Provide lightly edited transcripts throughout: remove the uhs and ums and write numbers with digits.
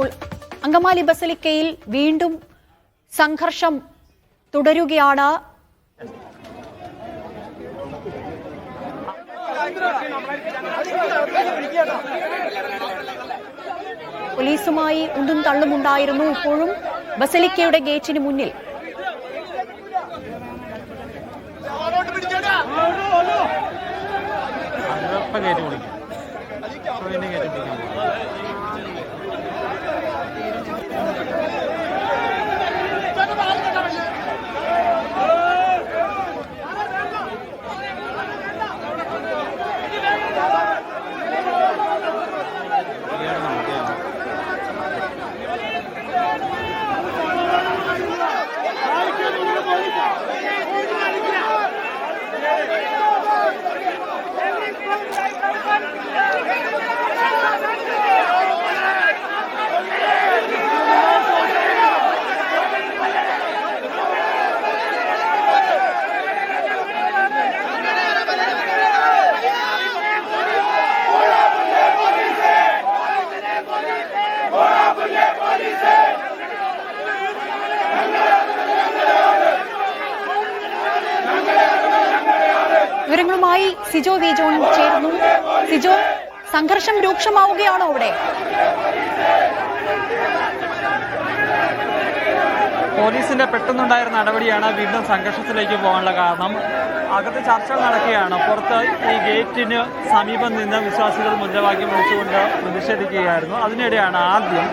ഇപ്പോൾ അങ്കമാലി ബസലിക്കയിൽ വീണ്ടും സംഘർഷം തുടരുകയാണ്. പോലീസുമായി ഉന്തും തള്ളുമുണ്ടായിരുന്നു. ഇപ്പോഴും ബസലിക്കയുടെ ഗേറ്റിന് മുന്നിൽ വിവരങ്ങളുമായി സിജോ വി ജോൺ ചേർന്നു. സിജോ, സംഘർഷം രൂക്ഷമാവുകയാണോ അവിടെ? പോലീസിന്റെ പെട്ടെന്നുണ്ടായിരുന്ന നടപടിയാണ് വീണ്ടും സംഘർഷത്തിലേക്ക് പോകാനുള്ള കാരണം. അകത്ത് ചർച്ചകൾ നടക്കുകയാണ്. പുറത്ത് ഈ ഗേറ്റിന് സമീപം നിന്ന് വിശ്വാസികൾ മുദ്രാവാക്യം വിളിച്ചുകൊണ്ട് പ്രതിഷേധിക്കുകയായിരുന്നു. അതിനിടെയാണ് ആദ്യം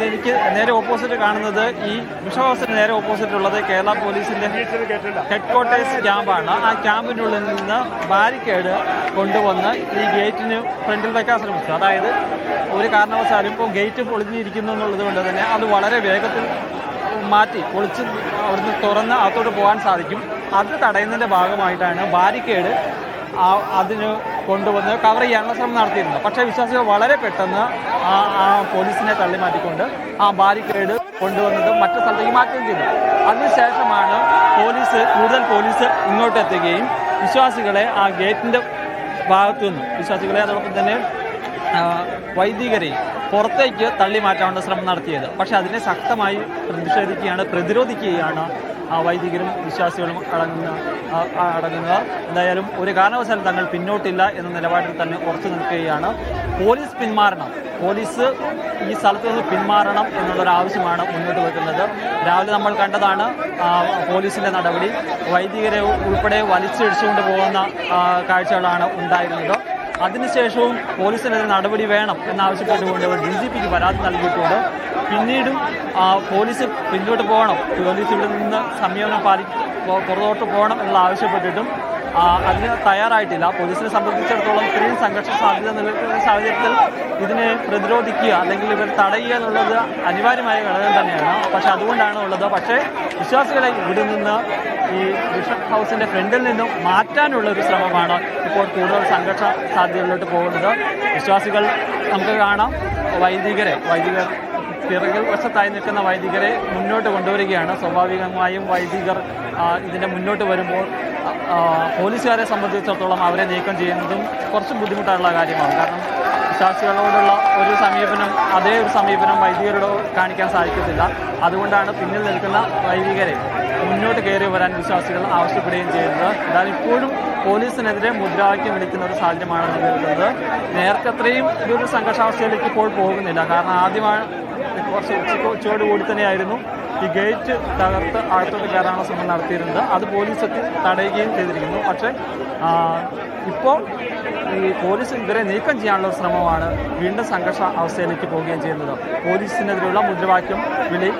എനിക്ക് നേരെ ഓപ്പോസിറ്റ് കാണുന്നത് ഈ ബിഷപ്പ് ഹൗസിന് നേരെ ഓപ്പോസിറ്റ് ഉള്ളത് കേരള പോലീസിന്റെ ഹെഡ്ക്വാർട്ടേഴ്സ് ക്യാമ്പാണ്. ആ ക്യാമ്പിനുള്ളിൽ നിന്ന് ബാരിക്കേഡ് കൊണ്ടുവന്ന് ഈ ഗേറ്റിന് ഫ്രണ്ടിൽ വയ്ക്കാൻ ശ്രമിച്ചു. അതായത് ഒരു കാരണവശാലും ഇപ്പോൾ ഗേറ്റ് പൊളിഞ്ഞിരിക്കുന്നു എന്നുള്ളത് കൊണ്ട് തന്നെ അത് വളരെ വേഗത്തിൽ മാറ്റി പൊളിച്ച് അവിടുന്ന് തുറന്ന് അകത്തോട്ട് പോകാൻ സാധിക്കും. അത് തടയുന്നതിൻ്റെ ഭാഗമായിട്ടാണ് ബാരിക്കേഡ് അതിന് കൊണ്ടുവന്ന് കവർ ചെയ്യാനുള്ള ശ്രമം നടത്തിയിരുന്നത്. പക്ഷേ വിശ്വാസികൾ വളരെ പെട്ടെന്ന് ആ പോലീസിനെ തള്ളി മാറ്റിക്കൊണ്ട് ആ ബാരിക്കേഡ് കൊണ്ടുവന്നത് മറ്റു സ്ഥലത്തേക്ക് മാറ്റുകയും ചെയ്തു. അതിനുശേഷമാണ് കൂടുതൽ പോലീസ് ഇങ്ങോട്ട് എത്തുകയും വിശ്വാസികളെ ആ ഗേറ്റിൻ്റെ ഭാഗത്തു നിന്നും വിശ്വാസികളെ അതോടൊപ്പം തന്നെ വൈദികരെയും പുറത്തേക്ക് തള്ളി മാറ്റാനുള്ള ശ്രമം നടത്തിയത്. പക്ഷെ അതിനെ ശക്തമായി പ്രതിരോധിക്കുകയാണ് വൈദികരും വിശ്വാസികളും അടങ്ങുന്നവർ. എന്തായാലും ഒരു കാരണവശാലും തങ്ങൾ പിന്നോട്ടില്ല എന്ന നിലപാടിൽ തന്നെ ഉറച്ചു നിൽക്കുകയാണ്. പോലീസ് പിന്മാറണം, പോലീസ് ഈ സ്ഥലത്ത് നിന്ന് പിന്മാറണം എന്നുള്ളൊരാവശ്യമാണ് മുന്നോട്ട് വെക്കുന്നത്. രാവിലെ നമ്മൾ കണ്ടതാണ് പോലീസിൻ്റെ നടപടി. വൈദികരെ ഉൾപ്പെടെ വലിച്ചിടിച്ചുകൊണ്ട് പോകുന്ന കാഴ്ചകളാണ് ഉണ്ടായിരുന്നത്. അതിനുശേഷവും പോലീസിനെതിരെ നടപടി വേണം എന്നാവശ്യപ്പെട്ടുകൊണ്ട് DGPക്ക് പരാതി നൽകിയിട്ടുണ്ട്. പിന്നീടും പോലീസ് പിന്നോട്ട് പോകണം, പോലീസ് ഇവിടെ നിന്ന് സംയമനം പുറത്തോട്ട് പോകണം എന്നുള്ള ആവശ്യപ്പെട്ടിട്ടും അതിന് തയ്യാറായിട്ടില്ല. പോലീസിനെ സംബന്ധിച്ചിടത്തോളം ഇത്രയും സംഘർഷ സാധ്യത നിലനിൽക്കുന്ന സാഹചര്യത്തിൽ ഇതിനെ പ്രതിരോധിക്കുക അല്ലെങ്കിൽ ഇവർ തടയുക എന്നുള്ളത് അനിവാര്യമായ ഘടകം തന്നെയാണ്. പക്ഷെ അതുകൊണ്ടാണ് ഉള്ളത്. പക്ഷേ വിശ്വാസികളെ ഇവിടെ നിന്ന് ഈ ബിഷപ്പ് ഹൗസിന്റെ ഫ്രണ്ടിൽ നിന്നും മാറ്റാനുള്ള ഒരു ശ്രമമാണ് ഇപ്പോൾ കൂടുതൽ സംഘർഷ സാധ്യതകളിലോട്ട് പോകുന്നത്. വിശ്വാസികൾ നമുക്ക് കാണാം വൈദികർ പിറകിൽ വശത്തായി നിൽക്കുന്ന വൈദികരെ മുന്നോട്ട് കൊണ്ടുവരികയാണ്. സ്വാഭാവികമായും വൈദികർ ഇതിൻ്റെ മുന്നോട്ട് വരുമ്പോൾ പോലീസുകാരെ സംബന്ധിച്ചിടത്തോളം അവരെ നീക്കം ചെയ്യുന്നതും കുറച്ച് ബുദ്ധിമുട്ടുള്ള കാര്യമാണ്. കാരണം വിശ്വാസികളോടുള്ള ഒരു സമീപനം വൈദികരോട് കാണിക്കാൻ സാധിക്കത്തില്ല. അതുകൊണ്ടാണ് പിന്നിൽ നിൽക്കുന്ന വൈദികരെ മുന്നോട്ട് കയറി വരാൻ വിശ്വാസികൾ ആവശ്യപ്പെടുകയും ചെയ്യുന്നത്. എന്തായാലും ഇപ്പോഴും പോലീസിനെതിരെ മുദ്രാവാക്യം വിളിക്കുന്ന ഒരു സാഹചര്യമാണ് നിലനിൽക്കുന്നത്. നേരത്തെ അത്രയും ഇതൊരു സംഘർഷാവസ്ഥയിലേക്ക് ഇപ്പോൾ പോകുന്നില്ല. കാരണം ആദ്യമാണ് കുറച്ച് ഉച്ചയോടുകൂടി തന്നെയായിരുന്നു ഈ ഗേറ്റ് തകർത്ത് അകത്തോട്ട് കയറാനുള്ള ശ്രമം നടത്തിയിരുന്നത്. അത് പോലീസ് തടയുകയും ചെയ്തിരിക്കുന്നു. പക്ഷേ ഇപ്പോൾ ഈ പോലീസ് ഇവരെ നീക്കം ചെയ്യാനുള്ള ശ്രമമാണ് വീണ്ടും സംഘർഷ അവസ്ഥയിലേക്ക് പോവുകയും ചെയ്യുന്നത്. പോലീസിനെതിരെയുള്ള മുദ്രാവാക്യം വിളി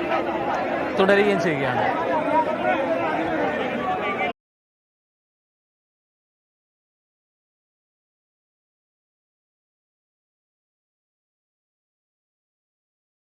തുടരുകയും ചെയ്യുകയാണ്.